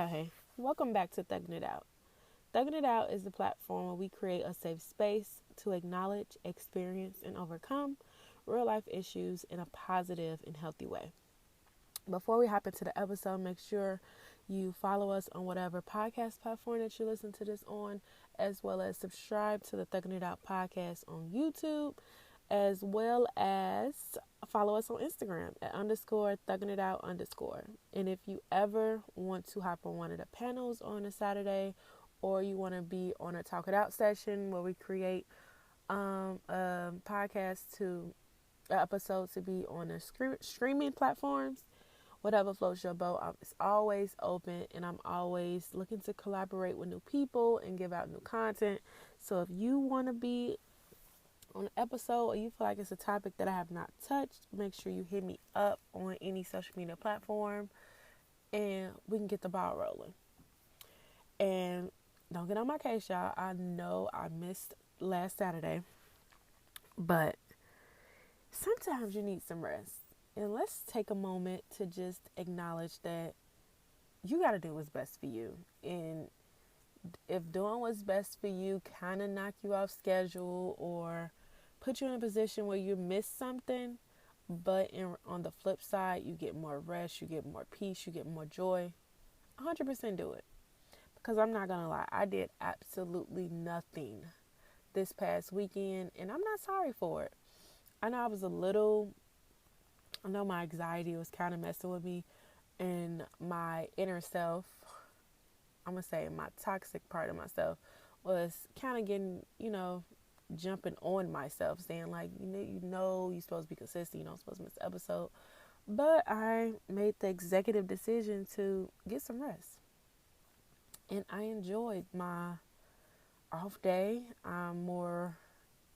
Hey. Welcome back to Thugging It Out. Thugging It Out is the platform where we create a safe space to acknowledge, experience, and overcome real life issues in a positive and healthy way. Before we hop into the episode, make sure you follow us on whatever podcast platform that you listen to this on, as well as subscribe to the Thugging It Out podcast on YouTube, as well as follow us on Instagram at underscore thugging it out underscore. And if you ever want to hop on one of the panels on a Saturday, or you want to be on a Talk It Out session where we create a podcast to episode to be on the streaming platforms, whatever floats your boat, it's always open, and I'm always looking to collaborate with new people and give out new content. So if you want to be on an episode or you feel like it's a topic that I have not touched, make sure you hit me up on any social media platform and we can get the ball rolling. And don't get on my case, y'all. I know I missed last Saturday, but sometimes you need some rest. And let's take a moment to just acknowledge that you got to do what's best for you. And if doing what's best for you kind of knock you off schedule or put you in a position where you miss something, but on the flip side, you get more rest, you get more peace, you get more joy, 100% do it. Because I'm not going to lie, I did absolutely nothing this past weekend, and I'm not sorry for it. I know my anxiety was kind of messing with me, and my inner self, I'm going to say my toxic part of myself, was kind of getting, jumping on myself, saying like, you're supposed to be consistent, you're not supposed to miss the episode. But I made the executive decision to get some rest. And I enjoyed my off day. I'm more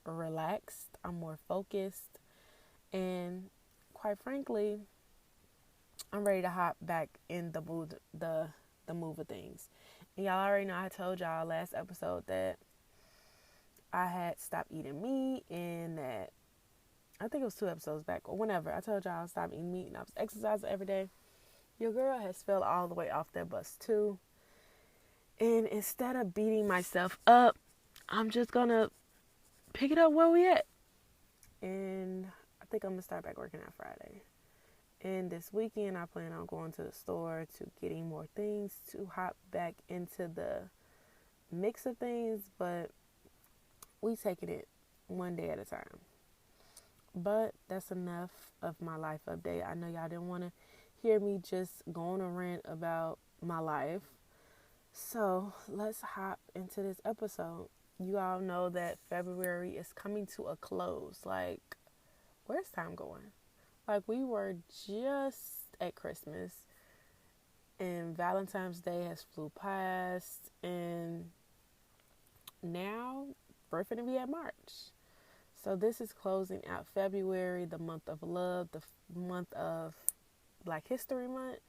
relaxed, I'm more focused, and quite frankly, I'm ready to hop back in the move of things. And y'all already know I told y'all last episode that I had stopped eating meat, and that I think it was 2 episodes back or whenever I told y'all I stopped eating meat and I was exercising every day. Your girl has fell all the way off that bus too. And instead of beating myself up, I'm just gonna pick it up where we at. And I think I'm gonna start back working out Friday. And this weekend I plan on going to the store to getting more things to hop back into the mix of things, but we taking it one day at a time. But that's enough of my life update. I know y'all didn't want to hear me just go on a rant about my life. So let's hop into this episode. You all know that February is coming to a close. Like, where's time going? Like, we were just at Christmas and Valentine's Day has flew past, and now we're finna be at March. So this is closing out February, the month of love, the month of Black History Month.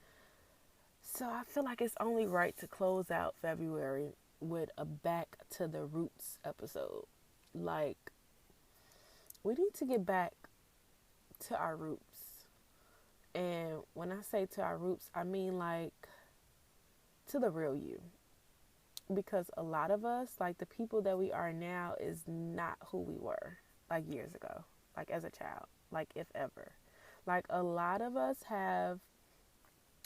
So I feel like it's only right to close out February with a back to the roots episode. Like, we need to get back to our roots. And when I say to our roots, I mean like to the real you. Because a lot of us, like the people that we are now, is not who we were like years ago, like as a child, like if ever. Like a lot of us have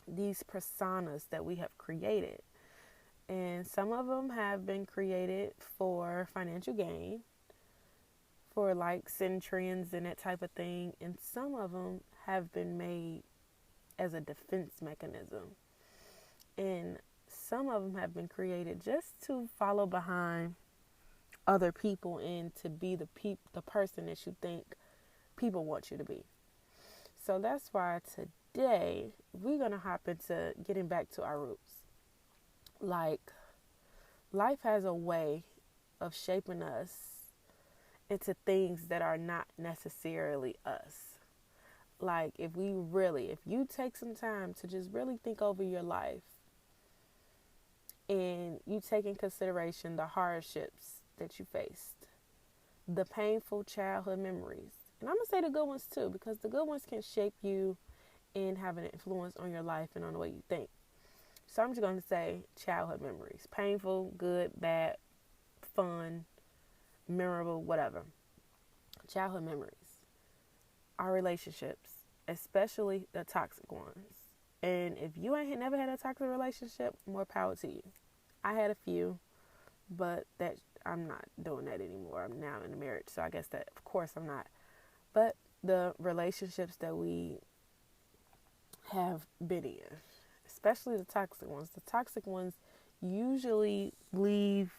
these personas that we have created, and some of them have been created for financial gain, for likes and trends and that type of thing, and some of them have been made as a defense mechanism, and some of them have been created just to follow behind other people and to be the person that you think people want you to be. So that's why today we're going to hop into getting back to our roots. Like, life has a way of shaping us into things that are not necessarily us. Like, if you take some time to just really think over your life and you take in consideration the hardships that you faced, the painful childhood memories, and I'm going to say the good ones too, because the good ones can shape you and have an influence on your life and on the way you think. So I'm just going to say childhood memories. Painful, good, bad, fun, memorable, whatever. Childhood memories. Our relationships, especially the toxic ones. And if you ain't never had a toxic relationship, more power to you. I had a few, but that I'm not doing that anymore. I'm now in a marriage, so I guess that of course I'm not. But the relationships that we have been in, especially the toxic ones usually leave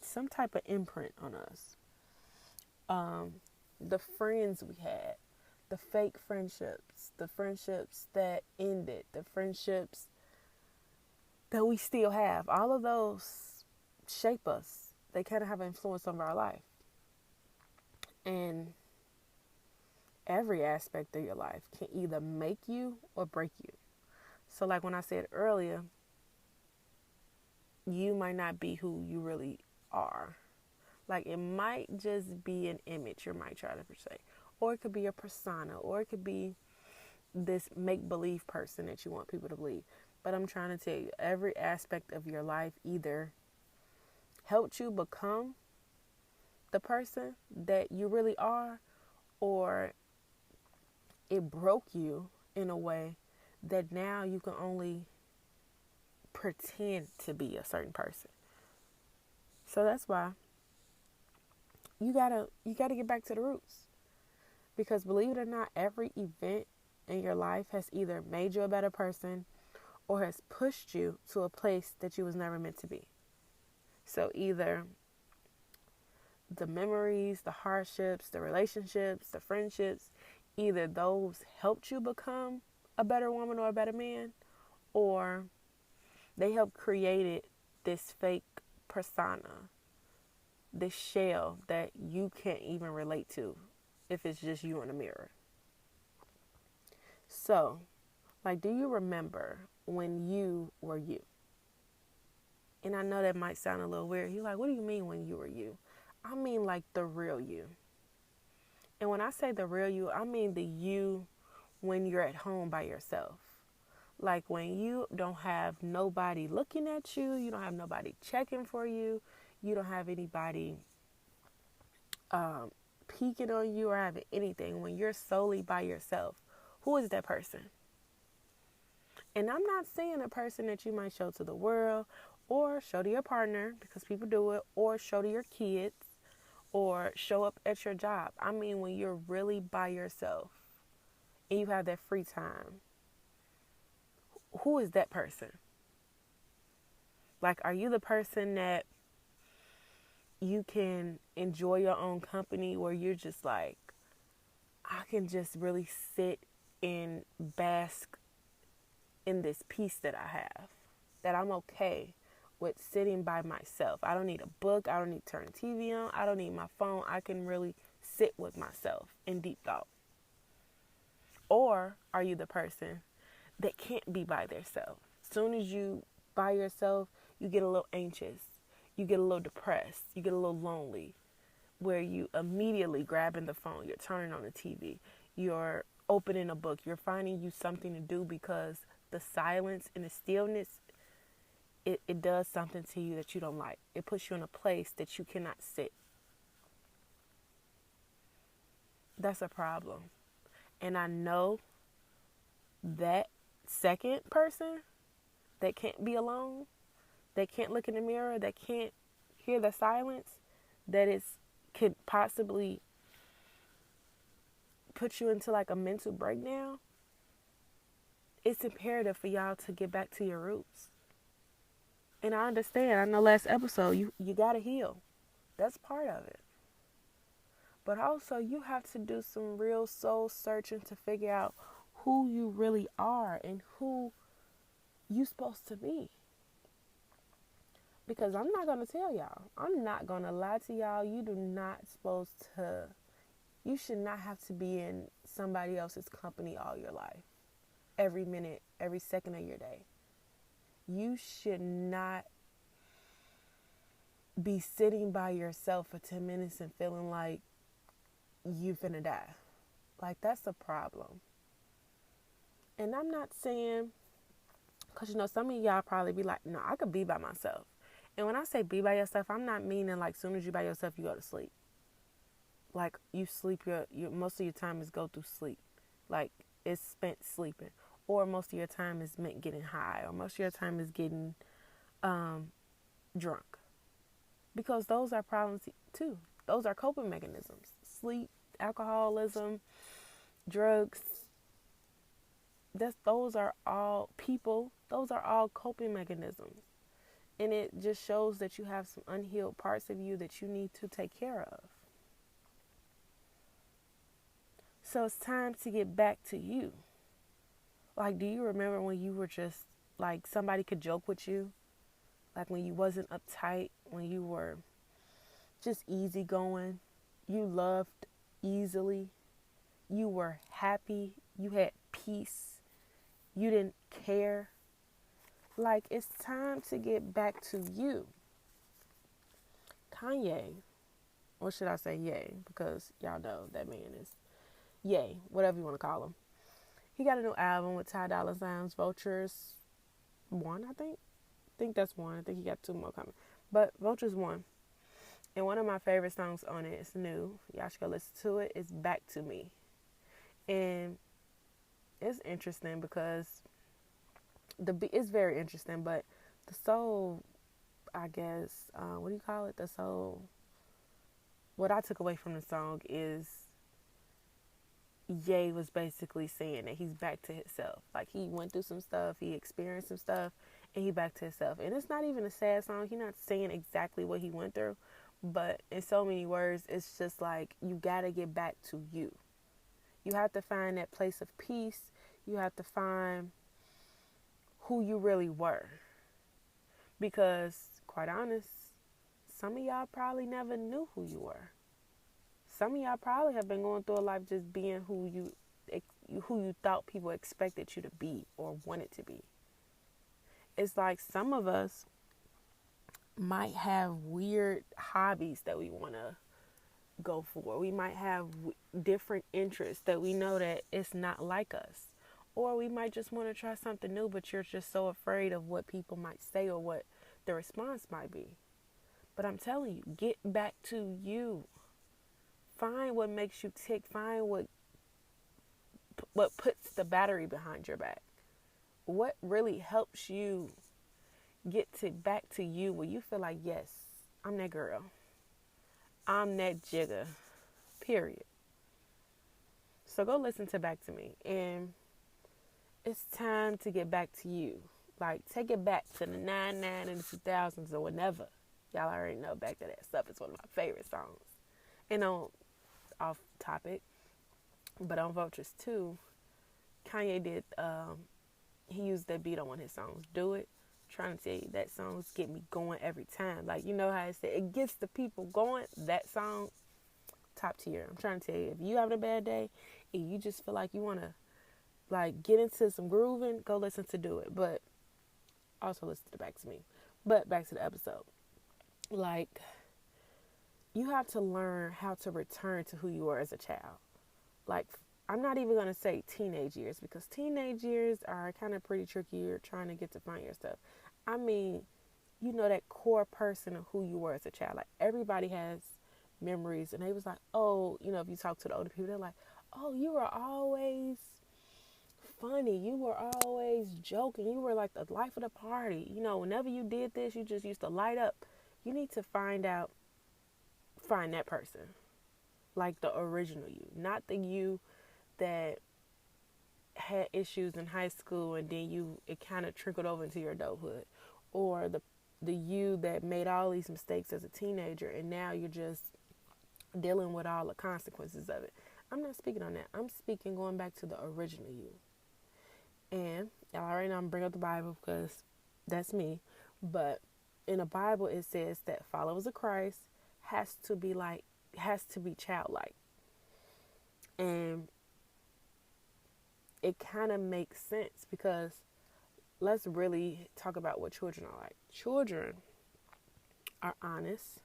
some type of imprint on us. The friends we had, the fake friendships, the friendships that ended, the friendships that we still have, all of those shape us. They kind of have an influence over our life. And every aspect of your life can either make you or break you. So like when I said earlier, you might not be who you really are. Like it might just be an image you might try to portray. Or it could be a persona. Or it could be this make-believe person that you want people to believe. But I'm trying to tell you, every aspect of your life either helped you become the person that you really are, or it broke you in a way that now you can only pretend to be a certain person. So that's why you gotta get back to the roots. Because believe it or not, every event in your life has either made you a better person or has pushed you to a place that you was never meant to be. So either the memories, the hardships, the relationships, the friendships, either those helped you become a better woman or a better man, or they helped created this fake persona, this shell that you can't even relate to if it's just you in the mirror. So, like, do you remember when you were you? And I know that might sound a little weird. You're like, what do you mean when you were you? I mean like the real you. And when I say the real you, I mean the you when you're at home by yourself. Like when you don't have nobody looking at you, you don't have nobody checking for you, you don't have anybody peeking on you or having anything. When you're solely by yourself, who is that person? And I'm not saying a person that you might show to the world or show to your partner, because people do it, or show to your kids or show up at your job. I mean when you're really by yourself and you have that free time. Who is that person? Like, are you the person that you can enjoy your own company, where you're just like, I can just really sit and bask in this peace that I have, that I'm okay with sitting by myself? I don't need a book. I don't need to turn the TV on. I don't need my phone. I can really sit with myself in deep thought. Or are you the person that can't be by themselves? As soon as you by yourself, you get a little anxious, you get a little depressed, you get a little lonely, where you immediately grabbing the phone, you're turning on the TV, you're opening a book, you're finding you something to do, because the silence and the stillness, it does something to you that you don't like. It puts you in a place that you cannot sit. That's a problem. And I know that second person that can't be alone, that can't look in the mirror, that can't hear the silence, that is could possibly put you into like a mental breakdown. It's imperative for y'all to get back to your roots. And I understand, I know last episode, you gotta heal. That's part of it. But also you have to do some real soul searching to figure out who you really are and who you supposed to be. Because I'm not going to tell y'all. I'm not going to lie to y'all. You should not have to be in somebody else's company all your life. Every minute, every second of your day. You should not be sitting by yourself for 10 minutes and feeling like you finna die. Like, that's a problem. And I'm not saying, Because, some of y'all probably be like, no, I could be by myself. And when I say be by yourself, I'm not meaning like soon as you by yourself, you go to sleep. Like you sleep, your most of your time is go through sleep. Like it's spent sleeping. Or most of your time is meant getting high. Or most of your time is getting drunk. Because those are problems too. Those are coping mechanisms. Sleep, alcoholism, drugs. Those are all people. Those are all coping mechanisms. And it just shows that you have some unhealed parts of you that you need to take care of. So it's time to get back to you. Like, do you remember when you were just, like, somebody could joke with you? Like, when you wasn't uptight, when you were just easygoing, you loved easily, you were happy, you had peace, you didn't care. Like, it's time to get back to you. Kanye, or should I say Ye, because y'all know that man is Ye, whatever you want to call him. He got a new album with Ty Dolla $ign's Vultures 1, I think. I think that's one. I think he got 2 more coming. But Vultures 1. And one of my favorite songs on it is new. Y'all should go listen to it. It's Back to Me. And it's interesting because it's very interesting, but the soul, I guess, what do you call it? The soul. What I took away from the song is Ye was basically saying that he's back to himself. Like he went through some stuff, he experienced some stuff, and he back to himself. And it's not even a sad song. He's not saying exactly what he went through, but in so many words, it's just like you gotta get back to you. You have to find that place of peace. You have to find who you really were. Because, quite honest, some of y'all probably never knew who you were. Some of y'all probably have been going through a life just being who you thought people expected you to be or wanted to be. It's like some of us might have weird hobbies that we want to go for. We might have different interests that we know that it's not like us. Or we might just want to try something new, but you're just so afraid of what people might say or what the response might be. But I'm telling you, get back to you. Find what makes you tick. Find what puts the battery behind your back. What really helps you get back to you where you feel like, yes, I'm that girl. I'm that jigger. Period. So go listen to Back to Me. And it's time to get back to you. Like, take it back to the 99 and the 2000s or whenever. Y'all already know Back to That Stuff is one of my favorite songs. And off topic, but on Vultures 2, Kanye did, he used that beat on one of his songs, Do It. I'm trying to tell you, that songs get me going every time. Like, you know how I said, it gets the people going. That song, top tier. I'm trying to tell you, if you having a bad day and you just feel like you want to, like, get into some grooving, go listen to Do It. But also listen to Back to Me. But back to the episode. Like, you have to learn how to return to who you were as a child. Like, I'm not even going to say teenage years, because teenage years are kind of pretty tricky. You're trying to get to find your stuff. I mean, you know, that core person of who you were as a child. Like, everybody has memories, and they was like, oh, you know, if you talk to the older people, they're like, oh, you were always funny. You were always joking. You were like the life of the party. You know, whenever you did this, you just used to light up. You need to find that person. Like the original you. Not the you that had issues in high school and then it kind of trickled over into your adulthood. Or the you that made all these mistakes as a teenager and now you're just dealing with all the consequences of it. I'm not speaking on that. I'm speaking going back to the original you. And y'all already know I'm bringing up the Bible because that's me. But in the Bible it says that followers of Christ has to be childlike. And it kind of makes sense because let's really talk about what children are like. Children are honest.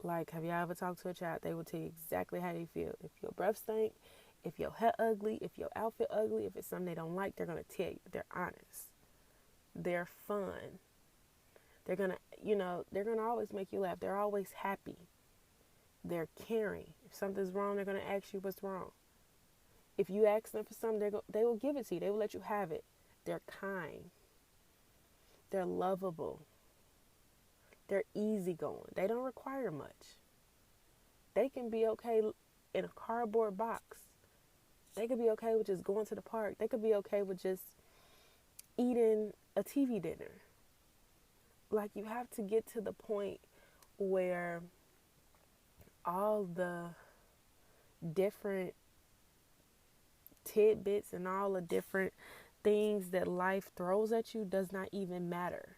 Like, have y'all ever talked to a child? They will tell you exactly how they feel. If your breath stink, if your hair ugly, if your outfit ugly, if it's something they don't like, they're going to tell you. They're honest. They're fun. They're going to, they're going to always make you laugh. They're always happy. They're caring. If something's wrong, they're going to ask you what's wrong. If you ask them for something, they will give it to you. They will let you have it. They're kind. They're lovable. They're easygoing. They don't require much. They can be okay in a cardboard box. They could be okay with just going to the park. They could be okay with just eating a TV dinner. Like, you have to get to the point where all the different tidbits and all the different things that life throws at you does not even matter.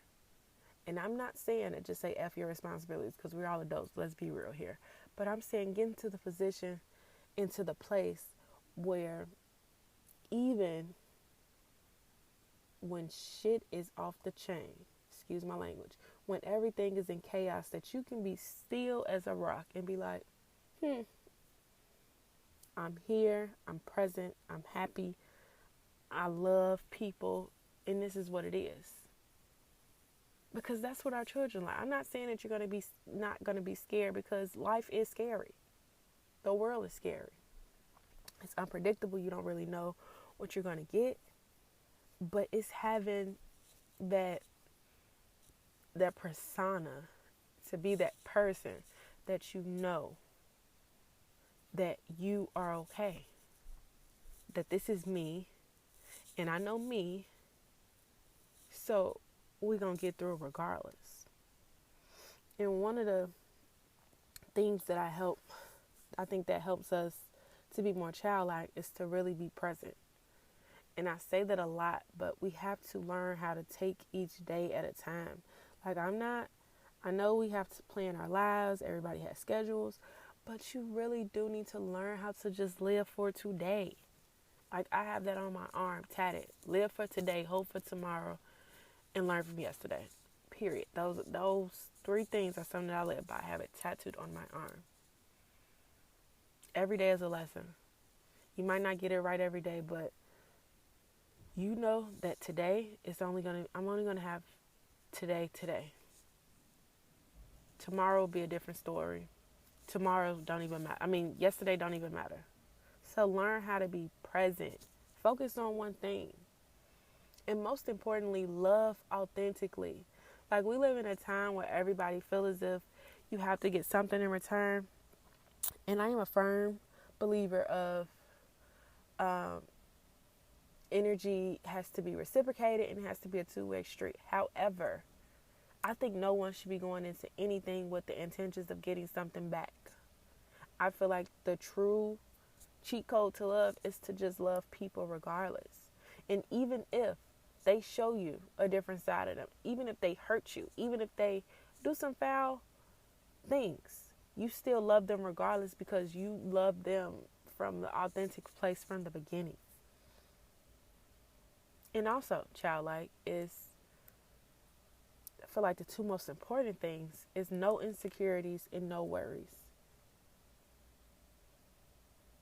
And I'm not saying it just say F your responsibilities, because we're all adults. Let's be real here. But I'm saying get into the position, into the place where even when shit is off the chain, excuse my language, when everything is in chaos, that you can be still as a rock and be like, I'm here, I'm present, I'm happy, I love people, and this is what it is. Because that's what our children like. I'm not saying that you're going to be not going to be scared, because life is scary. The world is scary. It's unpredictable. You don't really know what you're going to get. But it's having that persona, to be that person that you know that you are okay. That this is me, and I know me, so we're going to get through regardless. And one of the things that I think that helps us to be more childlike is to really be present. And I say that a lot, but we have to learn how to take each day at a time. Like, I know we have to plan our lives. Everybody has schedules, but you really do need to learn how to just live for today. Like, I have that on my arm, tatted. Live for today, hope for tomorrow, and learn from yesterday. Period. Those three things are something that I live by. I have it tattooed on my arm. Every day is a lesson. You might not get it right every day, but you know that today I'm only gonna have today. Tomorrow will be a different story. Tomorrow don't even matter. Yesterday don't even matter. So learn how to be present. Focus on one thing. And most importantly, love authentically. Like, we live in a time where everybody feels as if you have to get something in return. And I am a firm believer of energy has to be reciprocated, and it has to be a two-way street. However, I think no one should be going into anything with the intentions of getting something back. I feel like the true cheat code to love is to just love people regardless. And even if they show you a different side of them, even if they hurt you, even if they do some foul things, you still love them regardless, because you love them from the authentic place from the beginning. And also, childlike is, I feel like the two most important things is no insecurities and no worries.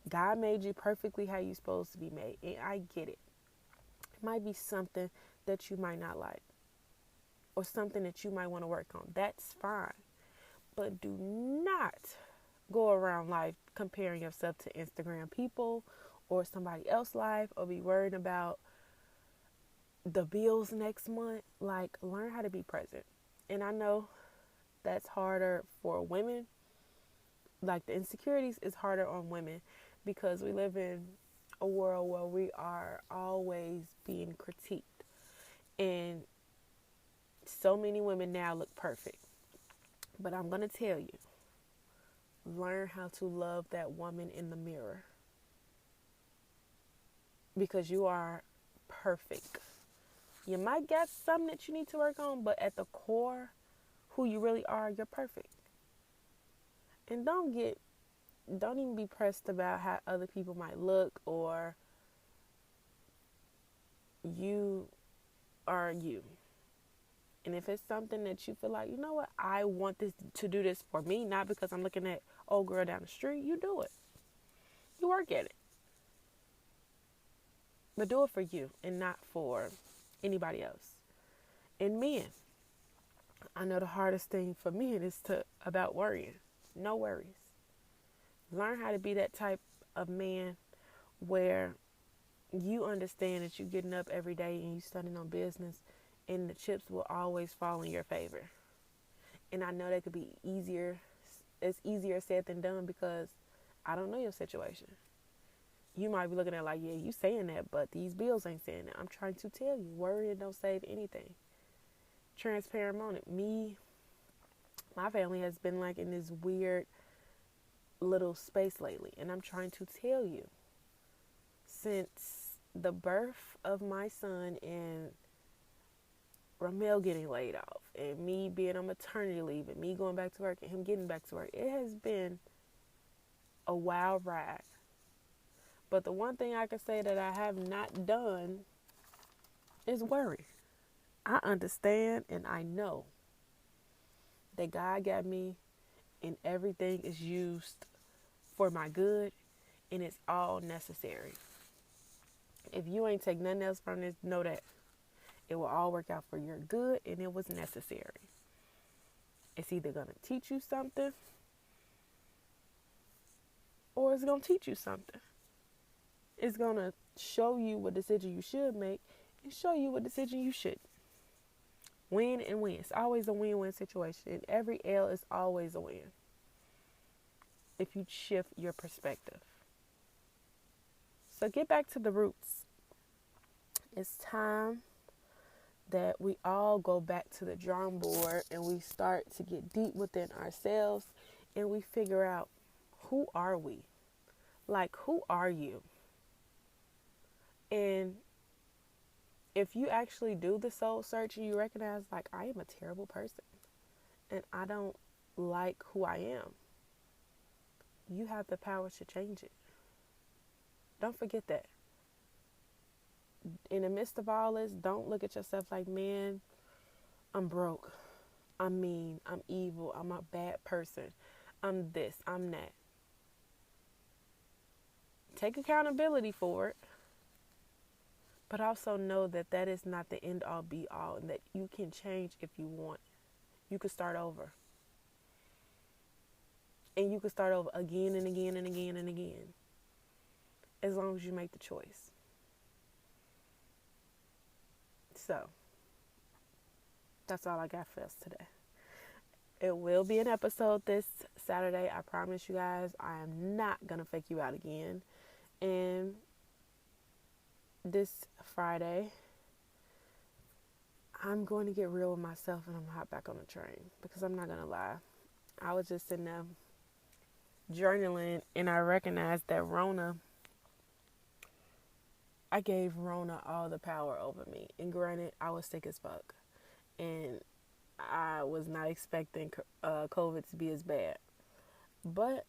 God made you perfectly how you're supposed to be made, and I get it. It might be something that you might not like, or something that you might want to work on. That's fine. But do not go around life comparing yourself to Instagram people or somebody else's life, or be worried about the bills next month. Like, learn how to be present. And I know that's harder for women. Like, the insecurities is harder on women, because we live in a world where we are always being critiqued. And so many women now look perfect. But I'm going to tell you, learn how to love that woman in the mirror, because you are perfect. You might get something that you need to work on, but at the core, who you really are, you're perfect. And don't even be pressed about how other people might look, or you are you. And if it's something that you feel like, you know what, I want this to do this for me, not because I'm looking at old girl down the street, you do it. You work at it. But do it for you and not for anybody else. And men, I know the hardest thing for men is about worrying. No worries. Learn how to be that type of man where you understand that you're getting up every day and you studying on business and the chips will always fall in your favor. And I know that could be easier. It's easier said than done because I don't know your situation. You might be looking at it like, yeah, you saying that, but these bills ain't saying that. I'm trying to tell you, worrying don't save anything. Transparent moment. My family has been like in this weird little space lately, and I'm trying to tell you, since the birth of my son and Ramel getting laid off, and me being on maternity leave, and me going back to work, and him getting back to work, it has been a wild ride. But the one thing I can say that I have not done is worry. I understand and I know that God got me and everything is used for my good and it's all necessary. If you ain't take nothing else from this, know that it will all work out for your good and it was necessary. It's either going to teach you something or it's going to teach you something. It's going to show you what decision you should make and show you what decision you shouldn't. Win and win. It's always a win-win situation. And every L is always a win if you shift your perspective. So get back to the roots. It's time that we all go back to the drawing board and we start to get deep within ourselves and we figure out, who are we? Like, who are you? And if you actually do the soul search and you recognize, like, I am a terrible person and I don't like who I am, you have the power to change it. Don't forget that. In the midst of all this, don't look at yourself like, man, I'm broke, I'm mean, I'm evil, I'm a bad person, I'm this, I'm that. Take accountability for it, but also know that that is not the end all be all and that you can change if you want. You can start over. And you can start over again and again and again and again, as long as you make the choice. So, that's all I got for us today. It will be an episode this Saturday. I promise you guys, I am not going to fake you out again. And this Friday, I'm going to get real with myself and I'm going to hop back on the train. Because I'm not going to lie. I was just sitting there journaling and I recognized that I gave Rona all the power over me. And granted, I was sick as fuck. And I was not expecting COVID to be as bad. But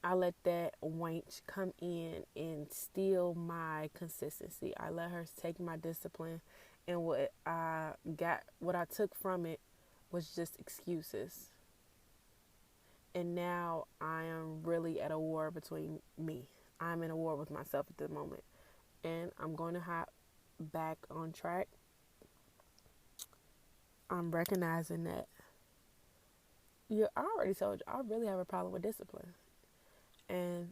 I let that wench come in and steal my consistency. I let her take my discipline. And what I took from it was just excuses. And now I am really at a war between me. I'm in a war with myself at the moment. And I'm going to hop back on track. I'm recognizing that, I already told you, I really have a problem with discipline. And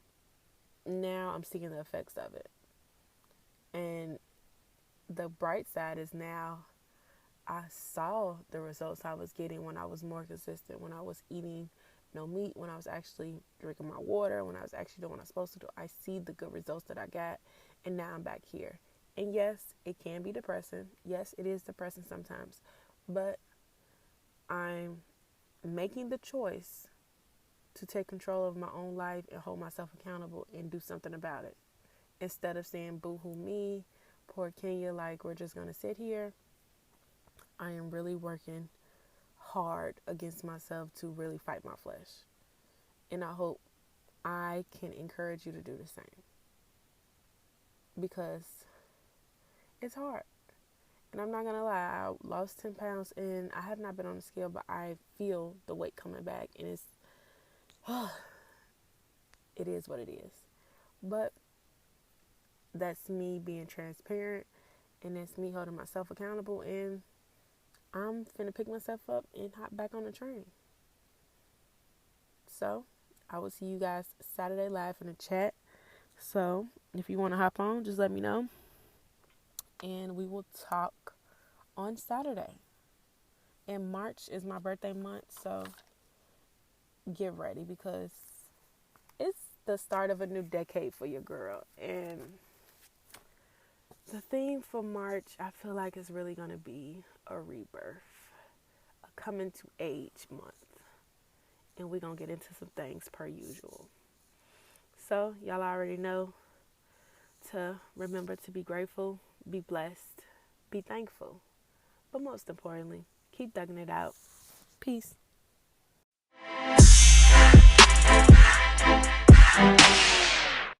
now I'm seeing the effects of it. And the bright side is now I saw the results I was getting when I was more consistent, when I was eating no meat, when I was actually drinking my water, when I was actually doing what I'm supposed to do. I see the good results that I got, and now I'm back here. And yes, it can be depressing. Yes, it is depressing sometimes. But I'm making the choice to take control of my own life and hold myself accountable and do something about it. Instead of saying, boo-hoo me, poor Kenya, like we're just going to sit here. I am really working hard against myself to really fight my flesh. And I hope I can encourage you to do the same. Because it's hard. And I'm not going to lie, I lost 10 pounds and I have not been on the scale, but I feel the weight coming back. And it is what it is. But that's me being transparent and that's me holding myself accountable. And I'm finna pick myself up and hop back on the train. So I will see you guys Saturday live in the chat. So if you want to hop on, just let me know. And we will talk on Saturday. And March is my birthday month, so get ready because it's the start of a new decade for your girl. And the theme for March, I feel like is really going to be a rebirth, a coming to age month. And we're going to get into some things per usual. So y'all already know to remember to be grateful, be blessed, be thankful. But most importantly, keep thugging it out. Peace.